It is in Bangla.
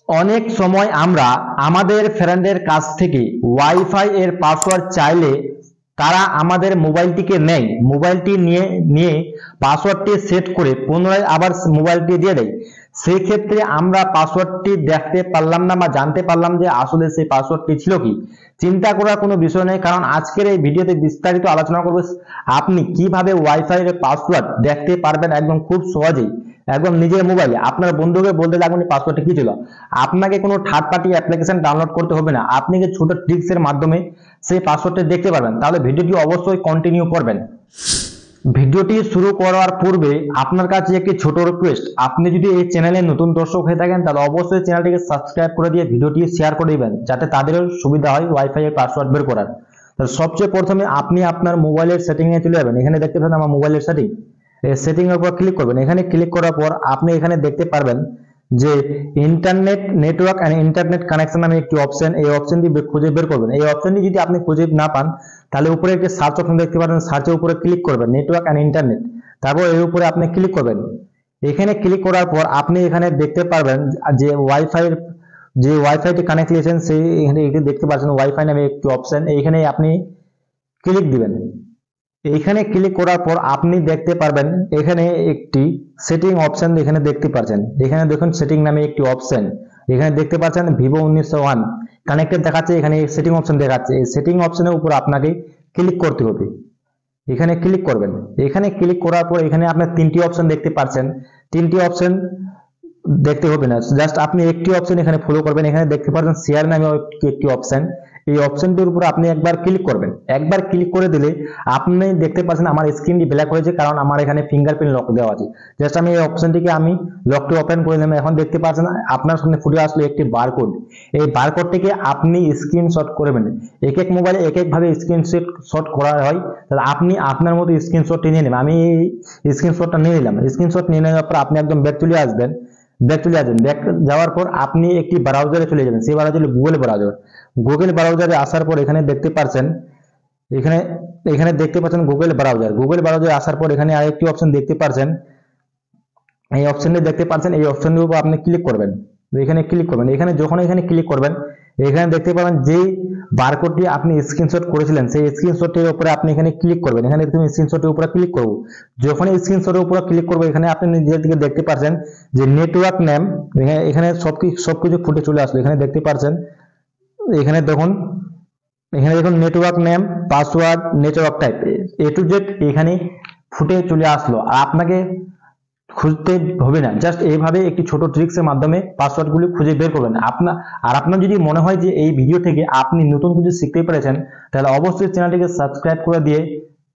অনেক সময় আমরা আমাদের ফ্রেন্ডের কাছ থেকে ওয়াইফাই এর পাসওয়ার্ড চাইলে তারা আমাদের মোবাইলটিকে নেয়, মোবাইলটি নিয়ে নিয়ে পাসওয়ার্ডটি সেট করে পুনরায় আবার মোবাইলটি দিয়ে দেয়। সেই ক্ষেত্রে আমরা পাসওয়ার্ডটি দেখতে পারলাম না বা জানতে পারলাম যে আসলে সেই পাসওয়ার্ডটি ছিল কি। চিন্তা করার কোনো বিষয় নেই, কারণ আজকের এই ভিডিওতে বিস্তারিত আলোচনা করব আপনি কিভাবে ওয়াইফাই এর পাসওয়ার্ড দেখতে পারবেন একদম খুব সহজেই, একদম নিজের মোবাইলে। আপনার বন্ধুকে বলতে লাগবেন পাসওয়ার্ডটা কি ছিল, আপনাকে কোনো থার্ড পার্টি অ্যাপ্লিকেশন ডাউনলোড করতে হবে না, আপনি কি ছোট ট্রিক্স এর মাধ্যমে সেই পাসওয়ার্ডটা দেখতে পারবেন। তাহলে ভিডিওটি অবশ্যই কন্টিনিউ করবেন। ভিডিওটি শুরু করার পূর্বে আপনার কাছে একটি ছোট রিকোয়েস্ট, আপনি যদি এই চ্যানেলে নতুন দর্শক হয়ে থাকেন তাহলে অবশ্যই চ্যানেলটিকে সাবস্ক্রাইব করে দিয়ে ভিডিওটি শেয়ার করে দিবেন, যাতে তাদেরও সুবিধা হয় ওয়াইফাই এর পাসওয়ার্ড বের করার। তাহলে সবচেয়ে প্রথমে আপনি আপনার মোবাইলের সেটিং এ চলে যাবেন। এখানে দেখতে পাচ্ছেন আমার মোবাইলের সেটিং, এই সেটিং এর উপর ক্লিক করবেন। এখানে ক্লিক করার পর আপনি এখানে দেখতে পারবেন যে internet network and internet connection নামে একটি অপশন, এই অপশনটি খুঁজে বের করবেন। এই অপশনটি যদি আপনি খুঁজে না পান তাহলে উপরে একটি সার্চ অপশন দেখতে পারেন, সার্চের উপরে ক্লিক করবেন নেটওয়ার্ক এন্ড ইন্টারনেট, তারপর এর উপরে আপনি ক্লিক করবেন। এখানে ক্লিক করার পর আপনি এখানে দেখতে পারবেন যে ওয়াইফাইটি কানেক্ট করেছেন সেই এখানে দেখতে পাচ্ছেন ওয়াইফাই নামে একটি অপশন, এইখানে আপনি ক্লিক দিবেন। এখানে ক্লিক করার পর আপনি দেখতে পারবেন এখানে একটি সেটিং অপশন এখানে দেখতে পাচ্ছেন। এখানে দেখুন সেটিং নামে একটি অপশন, এখানে দেখতে পাচ্ছেন ভিভো 1901 কানেক্টেড দেখাচ্ছে, এখানে সেটিং অপশন দেখাচ্ছে। এই সেটিং অপশনের উপর আপনাকে ক্লিক করতে হবে, এখানে ক্লিক করবেন। এখানে ক্লিক করার পর এখানে আপনার তিনটি অপশন দেখতে পাচ্ছেন, তিনটি অপশন দেখতে হবে না, জাস্ট আপনি একটি অপশন এখানে ফলো করবেন। এখানে দেখতে পাচ্ছেন শেয়ার নামে একটি অপশন, এই অপশনটির উপর আপনি একবার ক্লিক করবেন। একবার ক্লিক করে দিলে আপনি দেখতে পাচ্ছেন আমার স্ক্রিনটি ব্ল্যাক হয়েছে, কারণ আমার এখানে ফিঙ্গারপ্রিন্ট লক দেওয়া আছে। জাস্ট আমি এই অপশনটিকে লকটি ওপেন করে নিলাম। এখন দেখতে পাচ্ছেন আপনার সামনে ফুটে আসলো একটি বারকোড, এই বারকোডটিকে আপনি স্ক্রিনশট করবেন। এক এক মোবাইলে এক এক ভাবে স্ক্রিনশট করা হয়, তাহলে আপনি আপনার মতো স্ক্রিনশটটি নিয়ে নেবেন। আমি এই স্ক্রিনশটটা নিয়ে নিলাম। স্ক্রিনশট নিয়ে নেওয়ার পর আপনি একদম ব্যাক চলে আসবেন। ব্যাক যাওয়ার পর আপনি একটি ব্রাউজারে চলে যাবেন, সেই ব্রাউজার গুগল ব্রাউজার। গুগল ব্রাউজারে আসার পর এখানে দেখতে পাচ্ছেন গুগল ব্রাউজার। গুগল ব্রাউজারে আসার পর এখানে আরেকটি অপশন দেখতে পাচ্ছেন, এই অপশনটি দেখতে পাচ্ছেন, এই অপশনটির উপর আপনি ক্লিক করবেন। এখানে ক্লিক করবেন। এখানে যখন এখানে ক্লিক করবেন এখানে দেখতে পাবেন যে বারকোডটি আপনি স্ক্রিনশট করেছিলেন সেই স্ক্রিনশটের উপরে আপনি এখানে ক্লিক করবেন। এখানে তুমি স্ক্রিনশটের উপরে ক্লিক করব, যখন স্ক্রিনশটের উপরে ক্লিক করব এখানে আপনি নিজের দিকে দেখতে পাচ্ছেন যে নেটওয়ার্ক নেম, এখানে সবকিছু ফুটে চলে আসলো। এখানে দেখতে পাচ্ছেন, এখানে দেখুন network name, password, network type, A to Z এখানে ফুটে চলে আসলো। আর আপনাকে খুঁজতে হবে না, জাস্ট এইভাবে একটি ছোট ট্রিক্স এর মাধ্যমে পাসওয়ার্ড গুলি খুঁজে বের করবেন। আপনার যদি মনে হয় যে এই ভিডিও থেকে আপনি নতুন কিছু শিখতে পেরেছেন তাহলে অবশ্যই চ্যানেলটিকে সাবস্ক্রাইব করে দিয়ে